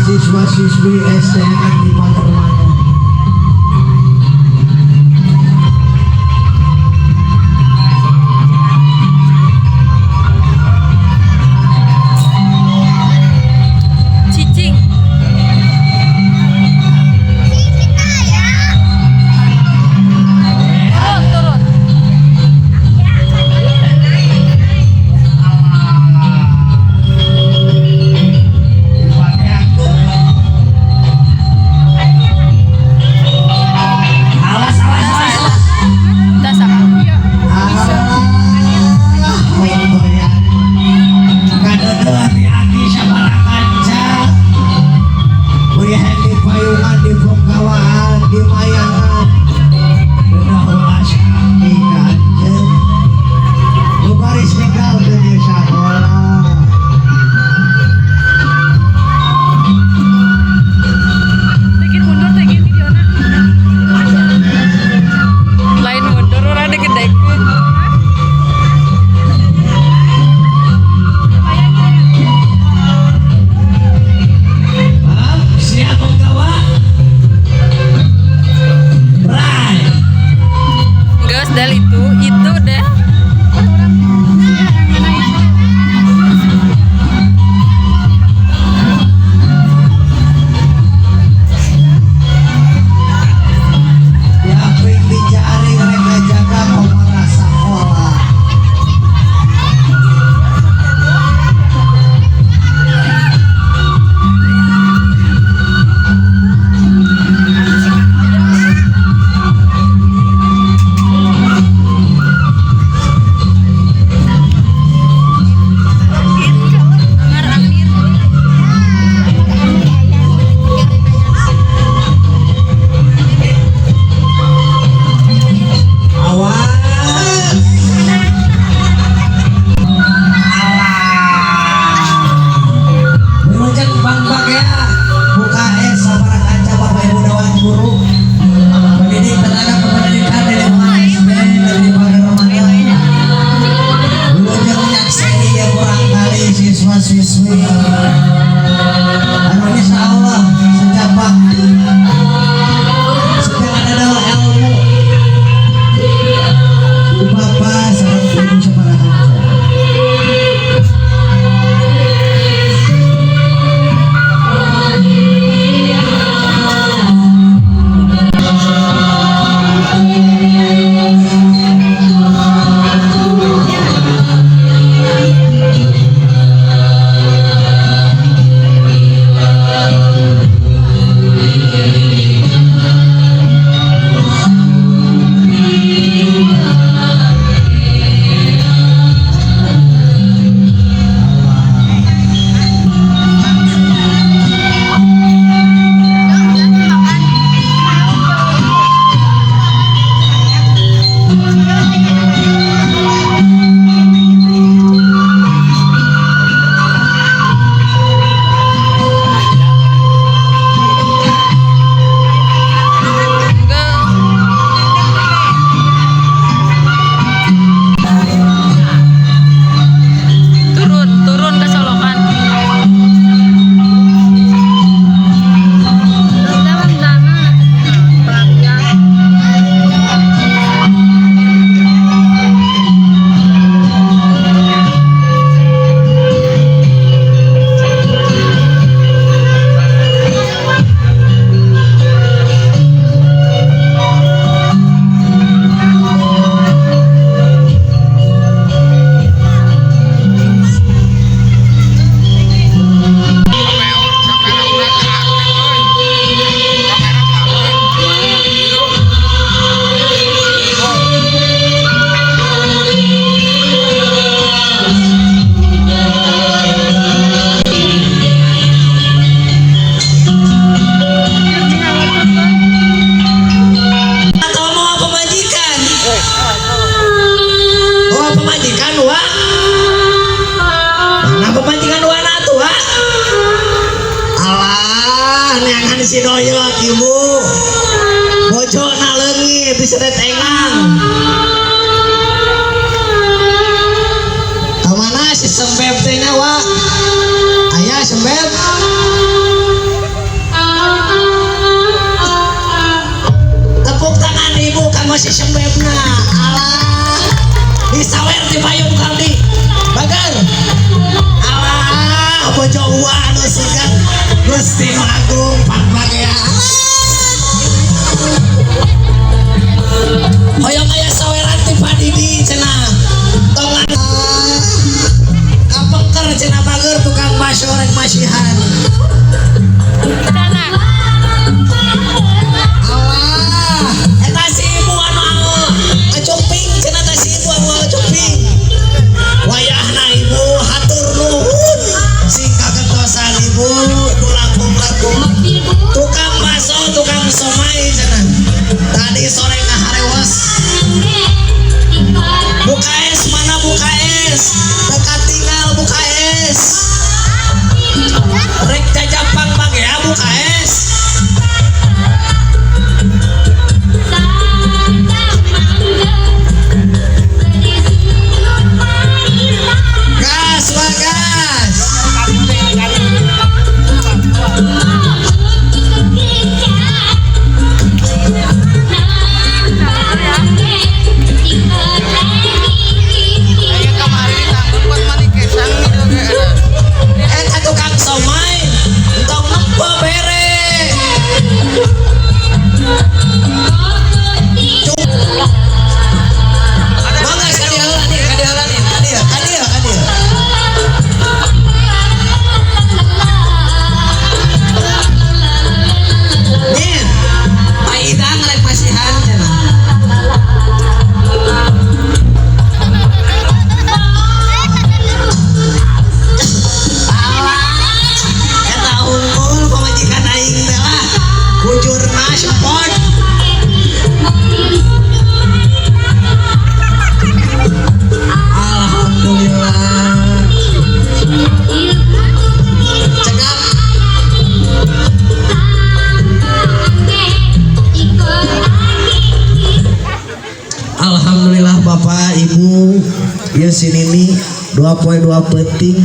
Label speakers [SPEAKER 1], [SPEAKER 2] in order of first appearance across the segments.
[SPEAKER 1] siswa-siswi STM di Patermana. mahasiswi anu insya Allah sejapak sekarang adalah ilmu Bapak sareng Ibu sabaraha si doyok ibu bojo na leungit diseret engang kamana si sembeb teh nyawa aya sembeb tepuk tangan ibu kanggo si sembebna alah disawer di payung kaldi bagar alah bojo ua anu segan Gusti Agung Pangpagea hoyong aya saweran ti Padidi cenah tongan kapengker cenah bager tukang baso rek masihan Allah eta si ibu anu acuping cenah ta si ibu anu acuping wayahna ibu hatur nuhun sing kagentosan ibu tukang baso tukang somai cenah tadi sore ngaharewas buka es mana buka es dekat tinggal buka es rek jajapang bang ya buka es gas lah gas tukang somai entong nempo bere mangga sekali halani kadia nih Pak Idang rek masihan cenah bujurna support alhamdulillah cegap alhamdulillah Bapak Ibu ya sini nih 2 poin 2 penting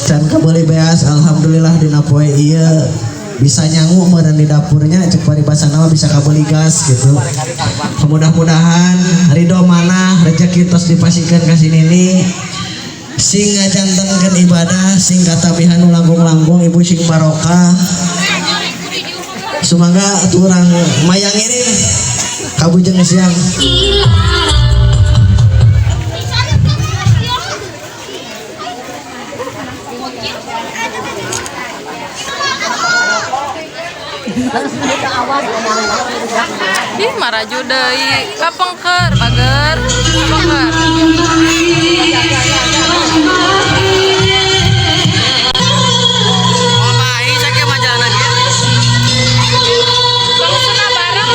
[SPEAKER 1] Can kabeli beas alhamdulillah dina poe ieu bisa nyangu meureun di dapurnya cek paribasa nama bisa kabeli gas gitu. Mudah-mudahan ridho mana rezeki tos dipasikeun ka sinini sing ngajantengkeun ibadah sing katabihan nu langkung-langkung ibu sing barokah. Sumangga atuh urang mayang iring kabujeng siang.
[SPEAKER 2] Ih maraju deui kapengker bager kapengker omai sakit majalah gitu langsung bareng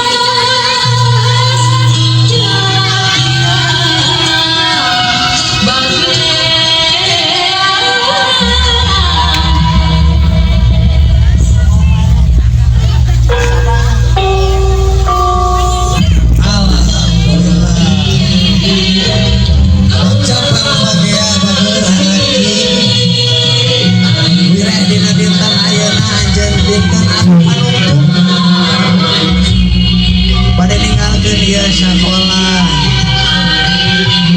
[SPEAKER 1] pada ninggalkeun dia sekolah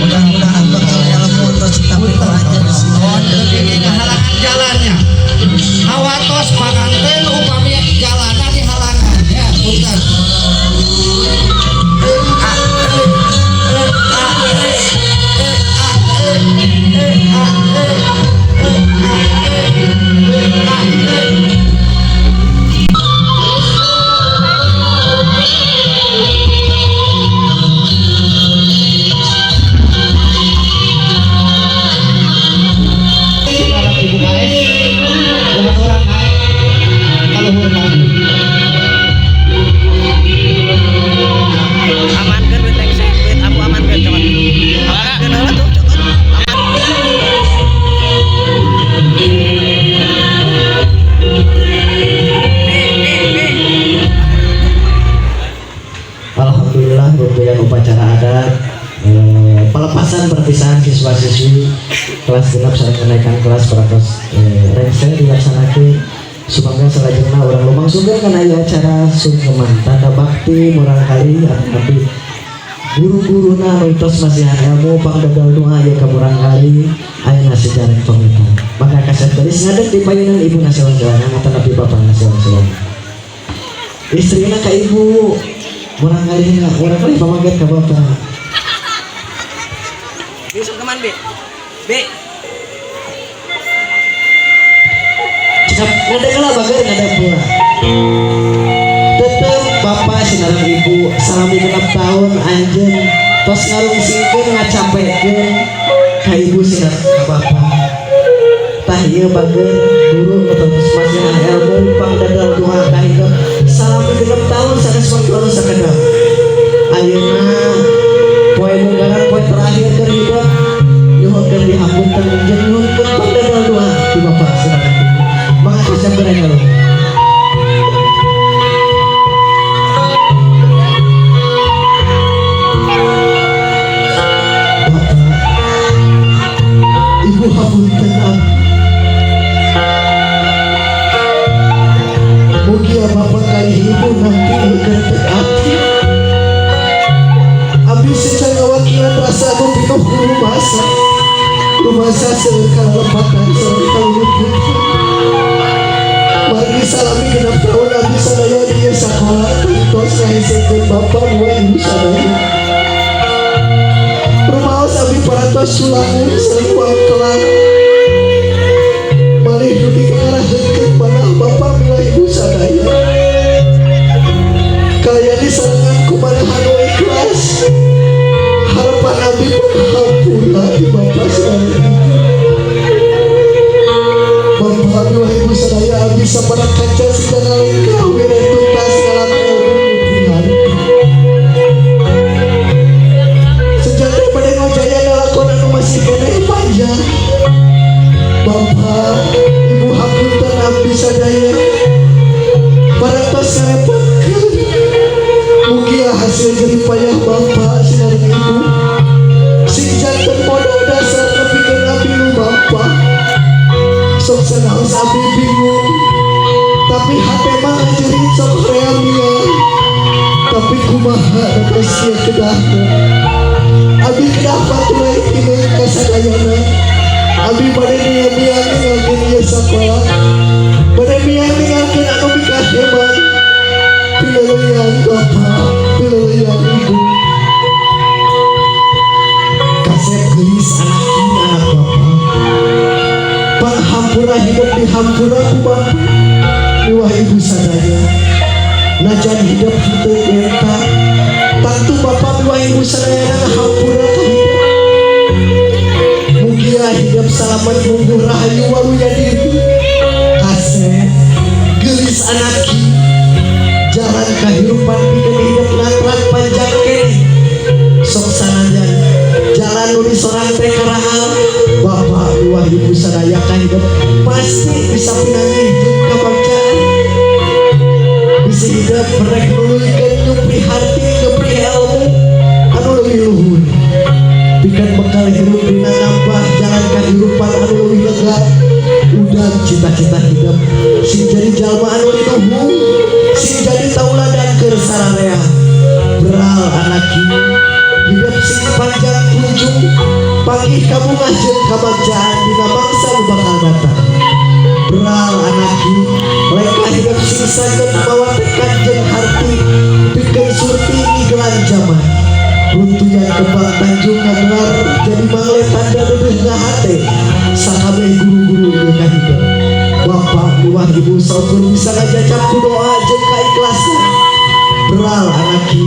[SPEAKER 1] mudah-mudahan bakal ilmu terus tetap dipelajari halangan jalannya hawatos panganten upami jalanan di halangan ya punten Alhamdulillah rangkaian upacara adat pelepasan perpisahan siswa-siswi kelas genap sareng kenaikan kelas peratos rengse dilaksanakeun sumangga salajengna urang lumangsungkeun kana ieu acara sungkeman tanda bakti murang kali api guru-guruna nutos masihan ilmu pangdagal doa ieu ka murang kali ayeuna sejarah pamitan maka kaset geus ngadeg di payunan ibu nasewan-sewan ngatan api bapak nasewan-sewan istrina ka ibu murang kali pamaget ka bapak besok keman be cakap ngadeg lah bager ngadeg pula tetep bapak sinarang ibu salami genap tahun anjeun tos ngarungsingkeun ngacapekeun ka ibu sinarang ka bapak tah ieu bager guru ngetos masihan ilmu pangdadal doa ka hidup salami genap tahun sanes mangkono sakedap ayeuna poe munggaran poe terakhir keur hidup nyuhunkeun dihampunten jeung nyuhunkeun pangdadal doa di bapak sinarang ibu makasih sabaranya lo ibu hapunten mugi bapak kali ibu nanti ngegentek hati abdi secara wakilan rasa anu pinuh rumasa sekal lepatan sekal luput mari salami genap tahun abdi sadaya di sekolah tos ngahisekeun bapak dua ibu sadaya rumaos abdi parantos sulangun sareng uang kelar malih dudi ngarahkeun panah bapak mila ibu sadaya kalayani sarengan kumanahan nu ikhlas harapan abdi hampura di bapak sadaya bapak mila ibu sadaya abdi sabaraha kaca sidana lengkah wira tuntas dalam ilmu sejati pada ngojaya lalakon anu masih keneh panjang bapak ibu hapunten abdi sadaya parantos ngarepotkeun mugi hasil jerih payah bapak sinareng ibu sing janten modal dasar nepikeun abdi nu bapak tapi hati mah jerit sok realnya. Tapi kumaha sia kedahna. Abi kenapa tuh ini kasadayana. Abi bade miang ngalkeun ieu sakola. Bade miang ngalkeun anu bikah hebat. Pileuyan bapak, pileuyan ibu. Kasep gelis anak ini anak bapak. Panghampura hidup di hampura ku bapak. Wah ibu sadaya. Najan hidup kita eta. Tentu bapak wah ibu sadaya na hampura ka hidup. Mugia hidup selamat munggu rahayu waluya diri. Kasep gelis anak ini. Jalan kehidupan bikin hidup natrat panjang kene. Sok sanajan jalan nulis orang teh karahal. Bapak wah ibu sadaya ka hidup pasti bisa pinangi jeung kabagjaan. Bisa hidup merek nuluykeun nyupri harti nyupri ilmu anu leuwih luhur. Pikeun bekal hidup dina nambah jalan kehidupan anu leuwih lega. Udah cita-cita hidup sing jadi jalma anu luhur, sing jadi tauladan keur sararea. Beral anak ieu hidup sing panjang kunjung panggih kabungah jeung kabagjaan dina mangsa nu bakal datang. Beral anak ieu leka hidup sing saged mawa tekad jeung harti pikeun surti ngiglan jaman. Runtuyan kebal Tanjung ngagelar jadi mangle tanda deudeuh hate sakabeh guru-guru ieu ka hidup. Bapak wah ibu saukur bisa ngajacap ku doa jeung kaikhlasan. Beral anak ieu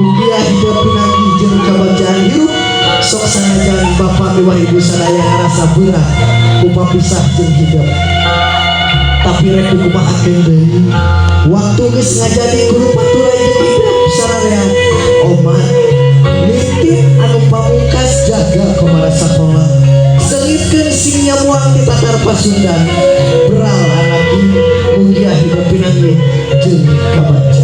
[SPEAKER 1] mugia hidup pinanggih jeung kabagjaan hirup. Sok sanajan bapak wah ibu sadaya ngarasa berat upah pisah jeung hidup. Tapi rek kumahakeun deui waktu geus ngajadi guru paturai jeung hidup sararea. Oman nitip anu pamungkas jaga komara sakola. Selipkeun sing nyamuang di tatar Pasundan. Beral anak ieu mugia hidup pinanggih jeung kabagjaan.